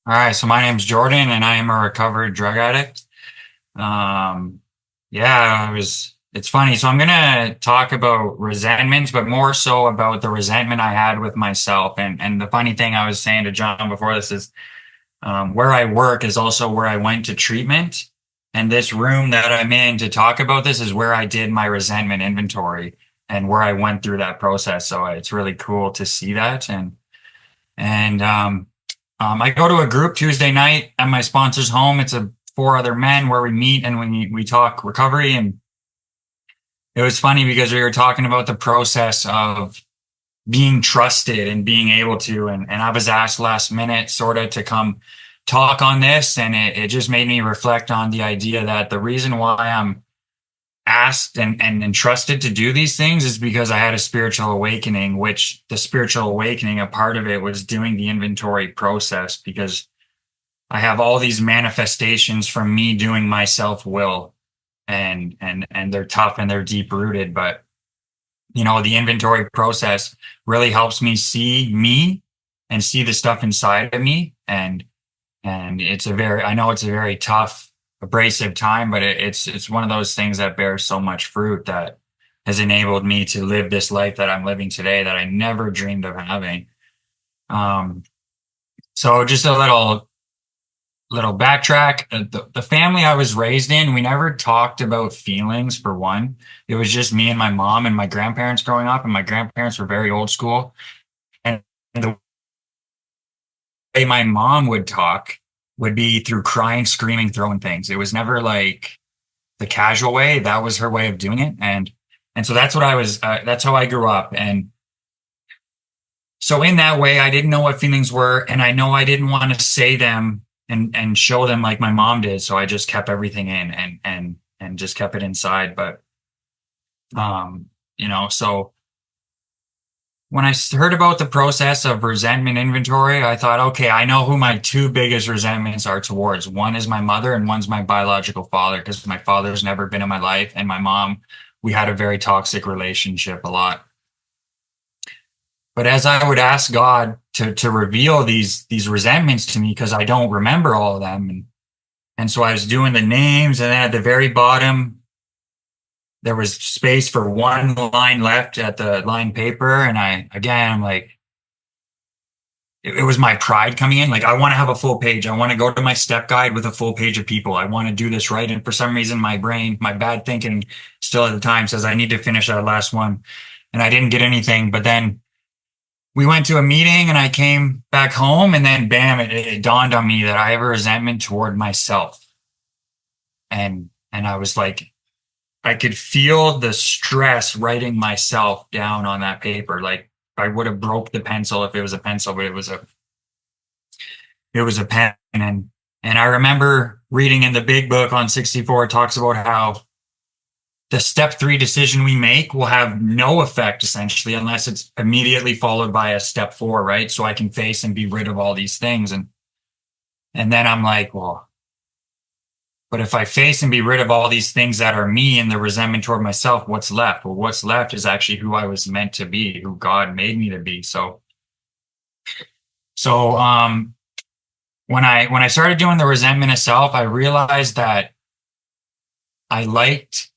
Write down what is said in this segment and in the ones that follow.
All right, so my name's Jordan, and I am a recovered drug addict. Um, yeah, it's funny. So I'm gonna talk about resentments, but more so about the resentment I had with myself. And the funny thing I was saying to John before this is, where I work is also where I went to treatment, and this room that I'm in to talk about this is where I did my resentment inventory and where I went through that process. So it's really cool to see that, and I go to a group Tuesday night at my sponsor's home. It's a four other men where we meet and we talk recovery. And it was funny because we were talking about the process of being trusted and being able to. And I was asked last minute sort of to come talk on this. And it just made me reflect on the idea that the reason why I'm asked and entrusted to do these things is because I had a spiritual awakening, which the spiritual awakening, a part of it was doing the inventory process because I have all these manifestations from me doing my self will and they're tough and they're deep rooted. But the inventory process really helps me and see the stuff inside of me. And I know it's a very tough, abrasive time, but it's one of those things that bears so much fruit that has enabled me to live this life that I'm living today that I never dreamed of having. Um, so just a little backtrack. The family I was raised in, we never talked about feelings for one. It was just me and my mom and my grandparents growing up, and my grandparents were very old school. And the way my mom would talk would be through crying, screaming, throwing things. It was never like the casual way. That was her way of doing it. And so that's what I was, that's how I grew up. And so in that way, I didn't know what feelings were. And I know I didn't want to say them and show them like my mom did. So I just kept everything in and just kept it inside. But, so when I heard about the process of resentment inventory, I thought, okay, I know who my two biggest resentments are towards. One is my mother and one's my biological father, because my father's never been in my life. And my mom, we had a very toxic relationship a lot. But as I would ask God to reveal these resentments to me, because I don't remember all of them. And so I was doing the names, and then at the very bottom, there was space for one line left at the line paper. And I'm like, it was my pride coming in. Like, I want to have a full page. I want to go to my step guide with a full page of people. I want to do this right. And for some reason, my brain, my bad thinking still at the time says I need to finish that last one. And I didn't get anything. But then we went to a meeting and I came back home, and then bam, it dawned on me that I have a resentment toward myself. And I was like, I could feel the stress writing myself down on that paper. Like I would have broke the pencil if it was a pencil, but it was a pen. And I remember reading in the big book on 64, it talks about how the step 3 decision we make will have no effect essentially unless it's immediately followed by a step 4, right? So I can face and be rid of all these things. And then I'm like, well, but if I face and be rid of all these things that are me and the resentment toward myself, what's left? Well, what's left is actually who I was meant to be, who God made me to be. So when I started doing the resentment of self, I realized that I liked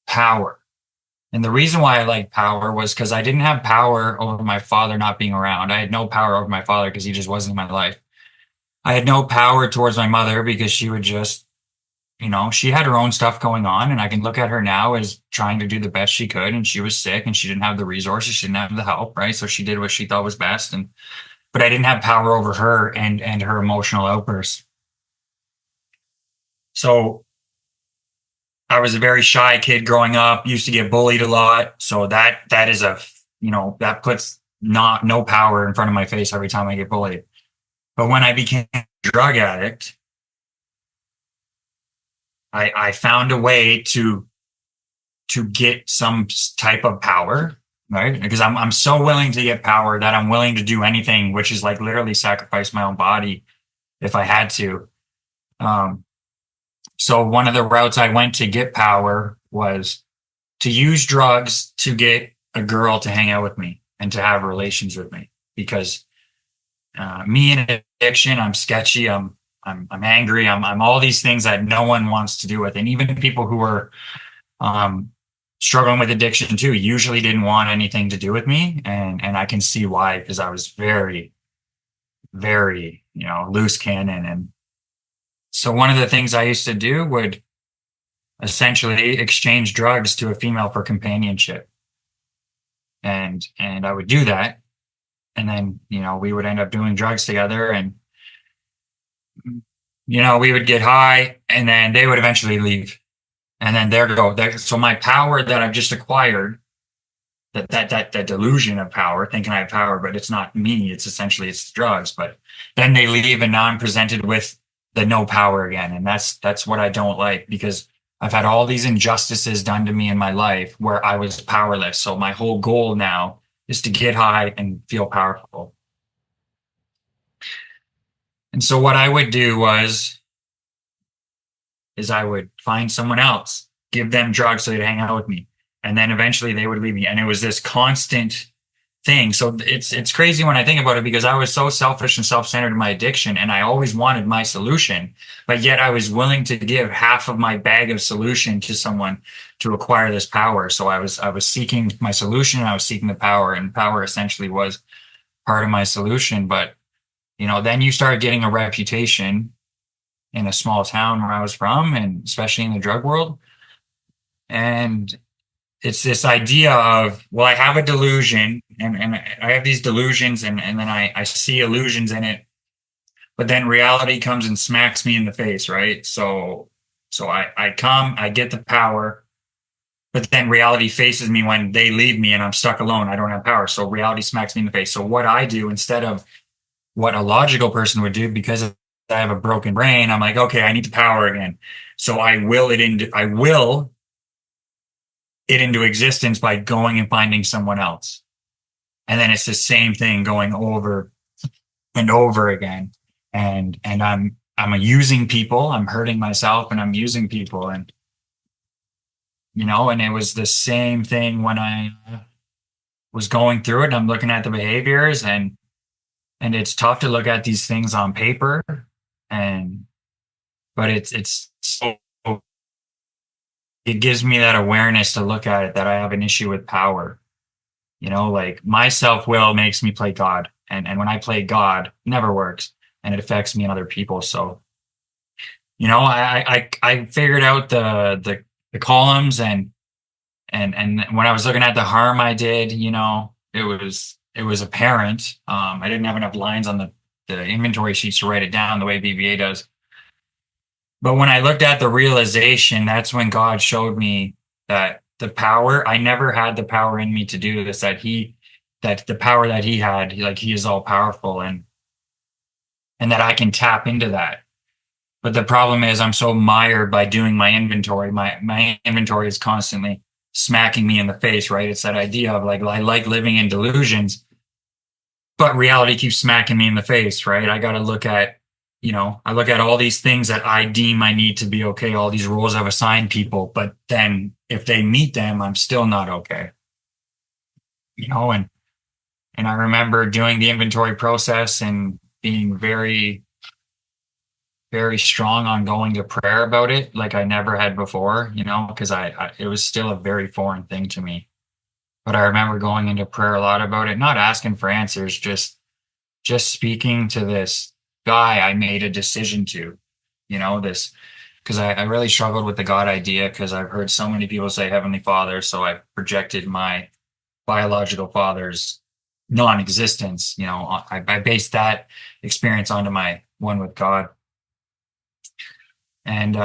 power. And the reason why I liked power was because I didn't have power over my father not being around. I had no power over my father because he just wasn't in my life. I had no power towards my mother because she would just, she had her own stuff going on, and I can look at her now as trying to do the best she could. And she was sick and she didn't have the resources. She didn't have the help. Right. So she did what she thought was best. But I didn't have power over her and her emotional outbursts. So I was a very shy kid growing up, used to get bullied a lot. So that is that puts not no power in front of my face every time I get bullied. But when I became a drug addict, I found a way to get some type of power, right? Because I'm so willing to get power that I'm willing to do anything, which is like literally sacrifice my own body if I had to. So one of the routes I went to get power was to use drugs to get a girl to hang out with me and to have relations with me, because me in addiction, I'm sketchy. I'm angry. I'm all these things that no one wants to do with. And even people who are um, struggling with addiction too usually didn't want anything to do with me. And I can see why, because I was very, very, loose cannon. And so one of the things I used to do would essentially exchange drugs to a female for companionship. And I would do that. And then, we would end up doing drugs together, and we would get high, and then they would eventually leave. And then there go. So my power that I've just acquired, that delusion of power, thinking I have power, but it's not me. It's essentially it's drugs. But then they leave, and now I'm presented with the no power again. And that's what I don't like, because I've had all these injustices done to me in my life where I was powerless. So my whole goal now is to get high and feel powerful. And so what I would do is I would find someone else, give them drugs so they'd hang out with me. And then eventually they would leave me. And it was this constant thing. So it's crazy when I think about it, because I was so selfish and self-centered in my addiction, and I always wanted my solution, but yet I was willing to give half of my bag of solution to someone to acquire this power. So I was seeking my solution, and I was seeking the power, and power essentially was part of my solution. But then you start getting a reputation in a small town where I was from, and especially in the drug world. And it's this idea of, well, I have a delusion, and I have these delusions, and then I see illusions in it, but then reality comes and smacks me in the face, right? So I get the power, but then reality faces me when they leave me and I'm stuck alone. I don't have power. So reality smacks me in the face. So what I do, instead of what a logical person would do, because I have a broken brain, I'm like, okay, I need the power again. So I will it into existence by going and finding someone else. And then it's the same thing going over and over again. And I'm using people, I'm hurting myself, and I'm using people. And and it was the same thing when I was going through it, and I'm looking at the behaviors, and it's tough to look at these things on paper, and but it's so, it gives me that awareness to look at it, that I have an issue with power. Like my self-will makes me play God, and when I play God, it never works, and it affects me and other people. So I figured out the columns, and when I was looking at the harm I did, it was apparent. I didn't have enough lines on the inventory sheets to write it down the way BBA does. But when I looked at the realization, that's when God showed me that the power, I never had the power in me to do this, that the power that he had, like he is all powerful, and that I can tap into that. But the problem is I'm so mired by doing my inventory. My inventory is constantly smacking me in the face, right? It's that idea of like, I like living in delusions, but reality keeps smacking me in the face, right? I got to look at, I look at all these things that I deem I need to be okay, all these roles I've assigned people, but then if they meet them, I'm still not okay. And I remember doing the inventory process and being very, very strong on going to prayer about it, like I never had before, because it was still a very foreign thing to me. But I remember going into prayer a lot about it, not asking for answers, just speaking to this guy I made a decision to, this, because I really struggled with the God idea, because I've heard so many people say Heavenly Father. So I projected my biological father's non-existence. I based that experience onto my one with God. And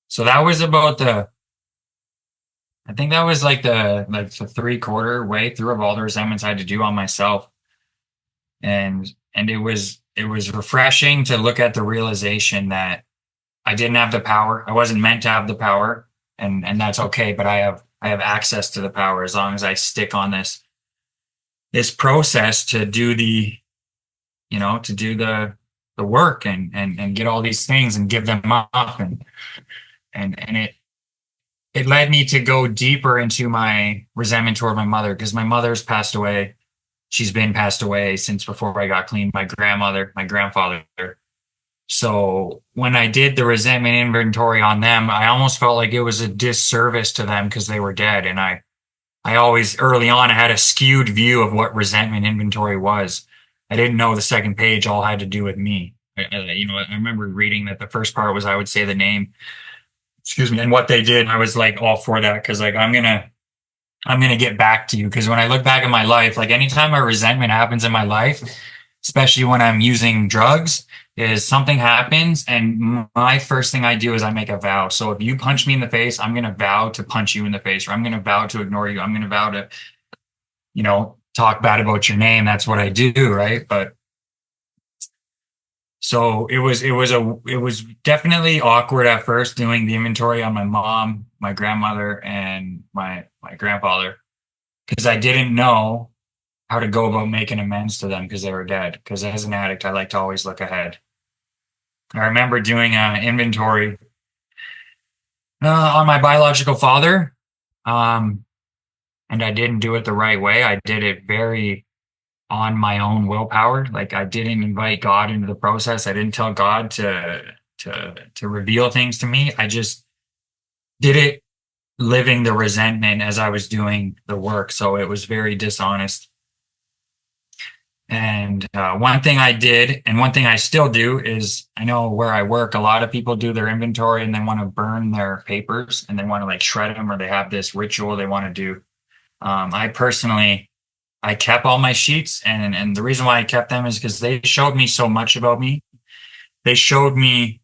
so that was about I think that was like the 3/4 way through of all the resentments I had to do on myself. And it was refreshing to look at the realization that I didn't have the power. I wasn't meant to have the power, and that's okay. But I have access to the power as long as I stick on this process to do the work, and get all these things and give them up, and it led me to go deeper into my resentment toward my mother, because my mother's passed away she's been passed away since before I got clean. My grandmother, my grandfather. So when I did the resentment inventory on them, I almost felt like it was a disservice to them because they were dead. And I always early on I had a skewed view of what resentment inventory was. I didn't know the second page all had to do with me. I remember reading that the first part was I would say the name, excuse me, and what they did. I was like all for that because like I'm gonna get back to you because when I look back at my life, like anytime a resentment happens in my life, especially when I'm using drugs, is something happens and my first thing I do is I make a vow. So if you punch me in the face, I'm gonna vow to punch you in the face, or I'm gonna vow to ignore you. I'm gonna vow to, talk bad about your name. That's what I do, right? But so it was definitely awkward at first doing the inventory on my mom, my grandmother, and my grandfather because I didn't know how to go about making amends to them because they were dead. Because as an addict, I like to always look ahead. I remember doing an inventory on my biological father, um, and I didn't do it the right way. I did it very on my own willpower. Like I didn't invite God into the process. I didn't tell God to reveal things to me. I just did it living the resentment as I was doing the work. So it was very dishonest. And one thing I did, and one thing I still do, is I know where I work, a lot of people do their inventory and they want to burn their papers and they want to like shred them, or they have this ritual they want to do. I personally, I kept all my sheets, and the reason why I kept them is because they showed me so much about me. They showed me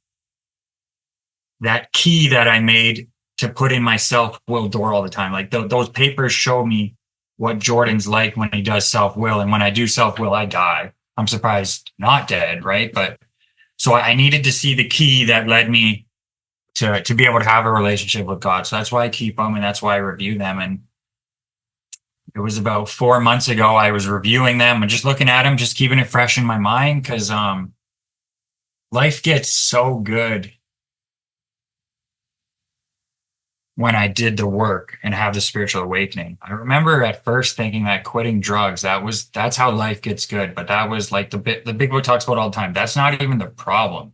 that key that I made to put in my self will door all the time. Like those papers show me what Jordan's like when he does self will. And when I do self will, I die. I'm surprised not dead, right? But so I needed to see the key that led me to be able to have a relationship with God. So that's why I keep them and that's why I review them. And it was about 4 months ago, I was reviewing them and just looking at them, just keeping it fresh in my mind because life gets so good when I did the work and have the spiritual awakening. I remember at first thinking that quitting drugs, that's how life gets good. But that was like the big book talks about all the time. That's not even the problem.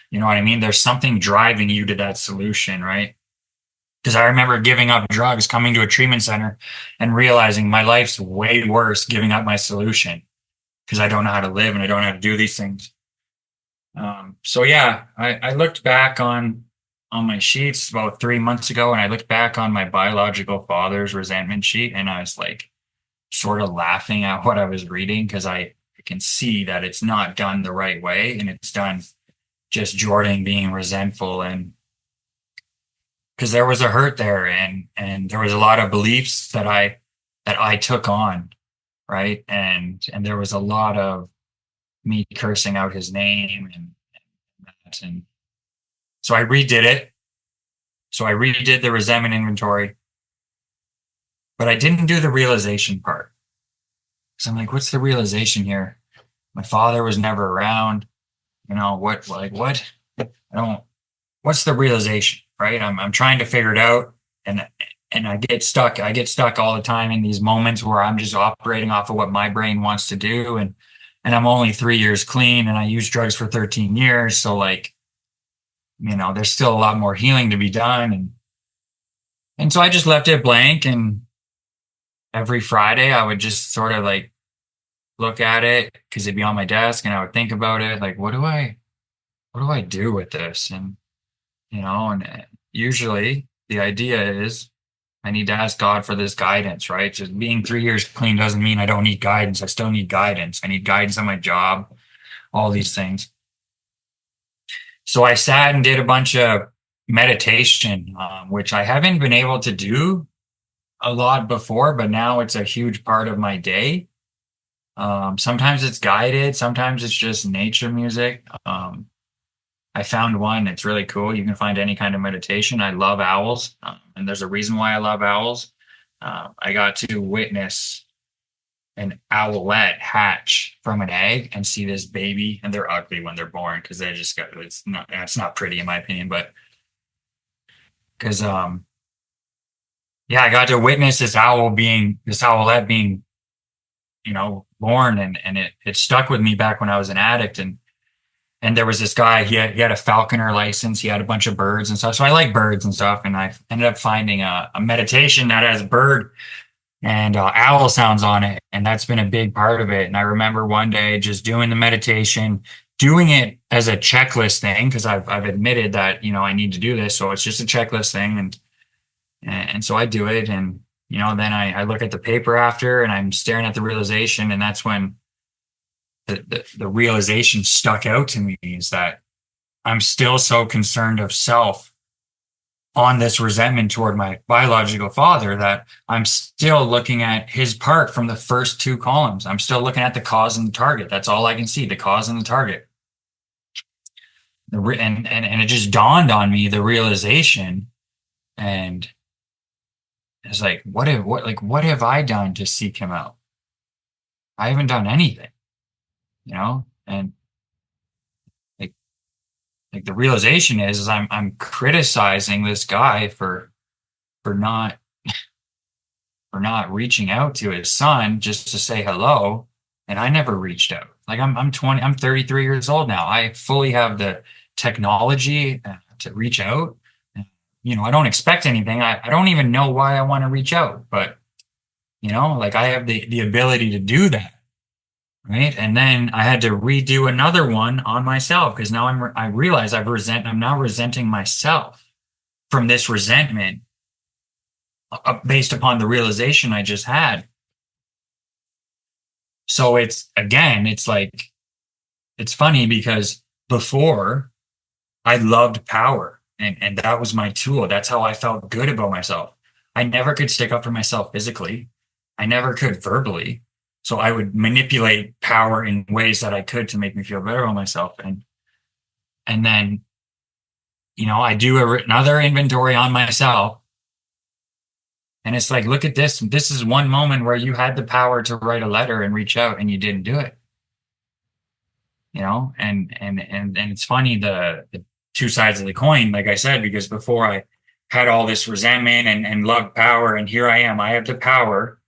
You know what I mean? There's something driving you to that solution, right? Because I remember giving up drugs, coming to a treatment center and realizing my life's way worse giving up my solution because I don't know how to live and I don't know how to do these things. So yeah, I looked back on my sheets about 3 months ago, and I looked back on my biological father's resentment sheet, and I was like sort of laughing at what I was reading because I can see that it's not done the right way, and it's done just Jordan being resentful, and because there was a hurt there, and there was a lot of beliefs that I took on, right, and there was a lot of me cursing out his name and so I redid it. So I redid the resentment inventory, but I didn't do the realization part. So I'm like, what's the realization here? My father was never around. What? I don't, what's the realization, right? I'm trying to figure it out and I get stuck. I get stuck all the time in these moments where I'm just operating off of what my brain wants to do. And I'm only 3 years clean and I used drugs for 13 years. So like, there's still a lot more healing to be done. And so I just left it blank. And every Friday I would just sort of like look at it because it'd be on my desk and I would think about it. Like, what do I do with this? And usually the idea is I need to ask God for this guidance, right? Just being 3 years clean doesn't mean I don't need guidance. I still need guidance. I need guidance on my job, all these things. So I sat and did a bunch of meditation, which I haven't been able to do a lot before, but now it's a huge part of my day. Sometimes it's guided, sometimes it's just nature music. I found one, it's really cool. You can find any kind of meditation. I love owls, and there's a reason why I love owls. I got to witness an owlet hatch from an egg and see this baby, and they're ugly when they're born because they just got it's not pretty in my opinion, but because yeah, I got to witness this owlet being born, and it stuck with me back when I was an addict. And there was this guy, he had a falconer license, he had a bunch of birds and stuff. So I like birds and stuff. And I ended up finding a meditation that has bird and owl sounds on it. And that's been a big part of it. And I remember one day just doing the meditation, doing it as a checklist thing, because I've admitted that, I need to do this. So it's just a checklist thing. And so I do it. And, then I look at the paper after and I'm staring at the realization. And that's when the realization stuck out to me, is that I'm still so concerned of self on this resentment toward my biological father that I'm still looking at his part from the first two columns. I'm still looking at the cause and the target. That's all I can see, the cause and the target. And it just dawned on me, the realization, and it's like, what have I done to seek him out? I haven't done anything, and like the realization is I'm criticizing this guy for not reaching out to his son just to say hello, and I never reached out. Like I'm 33 years old now. I fully have the technology to reach out. I don't expect anything. I don't even know why I want to reach out, but like I have the ability to do that. Right. And then I had to redo another one on myself, because now I realize I'm now resenting myself from this resentment based upon the realization I just had. So it's like, it's funny because before I loved power, and that was my tool. That's how I felt good about myself. I never could stick up for myself physically. I never could verbally. So I would manipulate power in ways that I could to make me feel better about myself. And then, I do another inventory on myself. And it's like, look at this. This is one moment where you had the power to write a letter and reach out, and you didn't do it. And it's funny, the two sides of the coin, like I said, because before I had all this resentment and loved power, and here I am. I have the power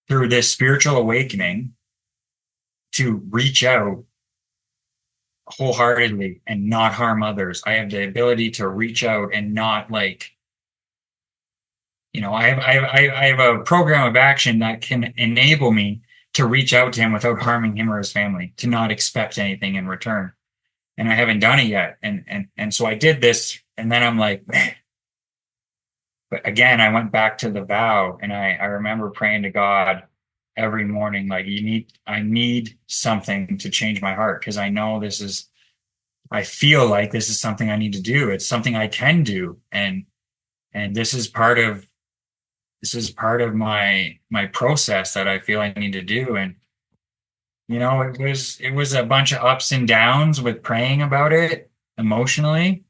through this spiritual awakening to reach out wholeheartedly and not harm others. I have the ability to reach out and not I have a program of action that can enable me to reach out to him without harming him or his family, to not expect anything in return. And I haven't done it yet. And so I did this, and then I'm like, man. But again, I went back to the vow, and I remember praying to God every morning, like, I need something to change my heart, because I feel like this is something I need to do. It's something I can do. And this is part of my process that I feel I need to do. And, it was a bunch of ups and downs with praying about it emotionally.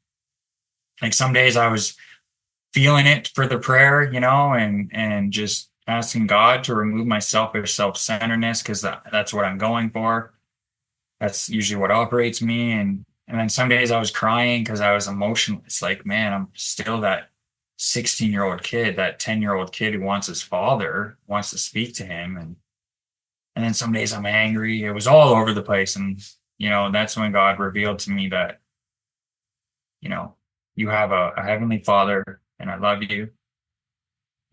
Like some days I was feeling it for the prayer, and just asking God to remove my selfish self-centeredness, because that's what I'm going for. That's usually what operates me. And then some days I was crying because I was emotional. It's like, man, I'm still that 16-year-old kid, that 10-year-old kid who wants his father, wants to speak to him. And then some days I'm angry. It was all over the place. And, that's when God revealed to me that, you have a heavenly father, and I love you.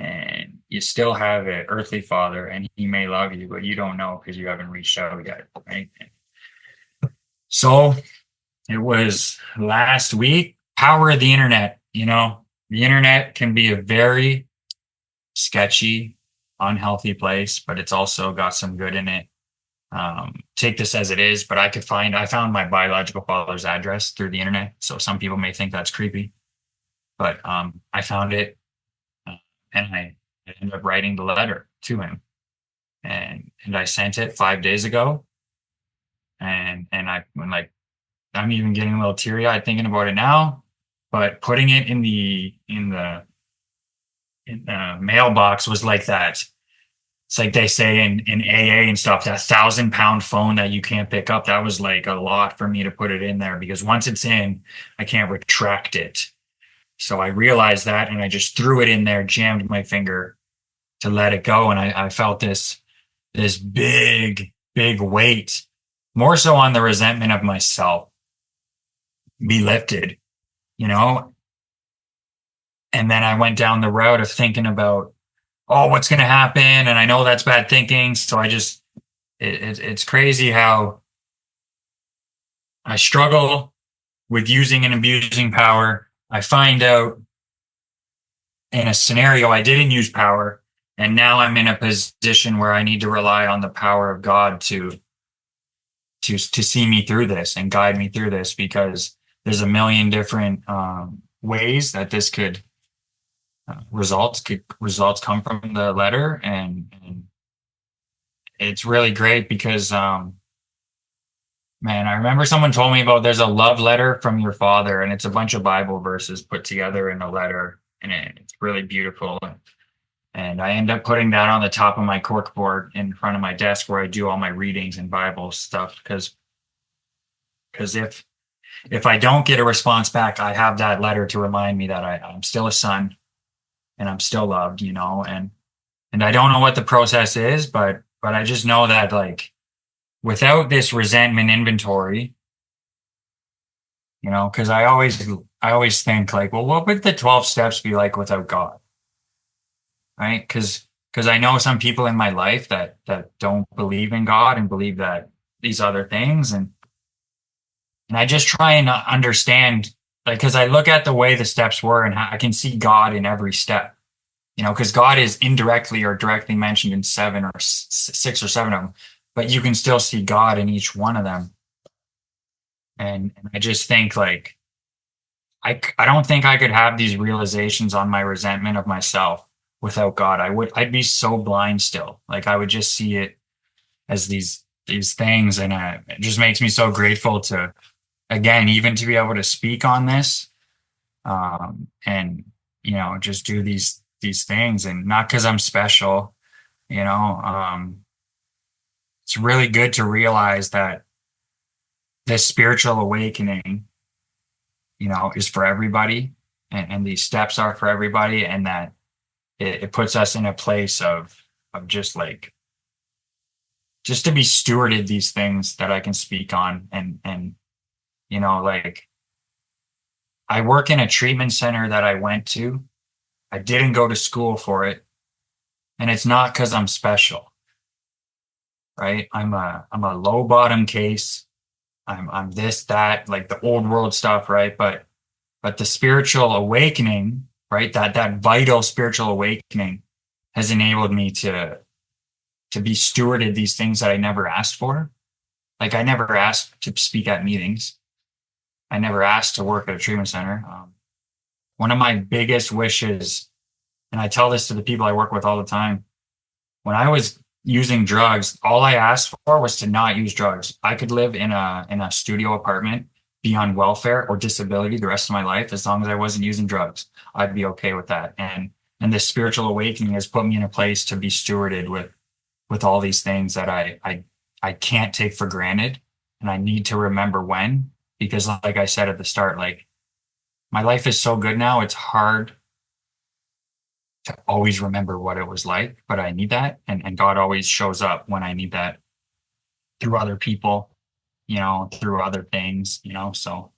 And you still have an earthly father, and he may love you, but you don't know because you haven't reached out yet. Right. So it was last week, power of the internet. The internet can be a very sketchy, unhealthy place, but it's also got some good in it. Take this as it is, but I found my biological father's address through the internet. So some people may think that's creepy, but I found it, and I ended up writing the letter to him, and I sent it 5 days ago, and I'm even getting a little teary eyed thinking about it now. But putting it in the mailbox was like that. It's like they say in AA and stuff, that 1,000-pound phone that you can't pick up. That was like a lot for me to put it in there, because once it's in, I can't retract it. So I realized that, and I just threw it in there, jammed my finger to let it go. And I felt this this big weight, more so on the resentment of myself, be lifted, you know? And then I went down the road of thinking about, oh, what's going to happen? And I know that's bad thinking. So it's crazy how I struggle with using and abusing power. I find out in a scenario I didn't use power, and now I'm in a position where I need to rely on the power of God to see me through this and guide me through this, because there's a million different ways that this could results come from the letter, and it's really great because man, I remember someone told me about there's a love letter from your father, and it's a bunch of Bible verses put together in a letter, and it's really beautiful. And I end up putting that on the top of my corkboard in front of my desk where I do all my readings and Bible stuff, because if I don't get a response back, I have that letter to remind me that I'm still a son and I'm still loved, and I don't know what the process is, but I just know that, like, without this resentment inventory, because I always think, like, well, what would the 12 steps be like without God? Right? Because I know some people in my life that don't believe in God and believe that these other things, and I just try and understand, like, because I look at the way the steps were and how I can see God in every step, because God is indirectly or directly mentioned in seven or six or seven of them, but you can still see God in each one of them. And I just think, like, I don't think I could have these realizations on my resentment of myself without God. I'd be so blind still. Like, I would just see it as these things, and it just makes me so grateful to, again, even to be able to speak on this, and just do these things, and not because I'm special. It's really good to realize that this spiritual awakening, is for everybody, and these steps are for everybody, and that it puts us in a place of just, like, just to be stewarded these things that I can speak on, and like, I work in a treatment center that I went to. I didn't go to school for it, and it's not because I'm special, right? I'm a low bottom case. I'm this, that, like the old world stuff, right? But the spiritual awakening, right? That vital spiritual awakening has enabled me to be stewarded these things that I never asked for. Like, I never asked to speak at meetings. I never asked to work at a treatment center. One of my biggest wishes, and I tell this to the people I work with all the time, when I was using drugs, all I asked for was to not use drugs. I could live in a studio apartment, be on welfare or disability the rest of my life, as long as I wasn't using drugs. I'd be okay with that. And this spiritual awakening has put me in a place to be stewarded with all these things that I can't take for granted, and I need to remember when, because, like I said at the start, like, my life is so good now, it's hard to always remember what it was like, but I need that. And God always shows up when I need that, through other people, through other things, so.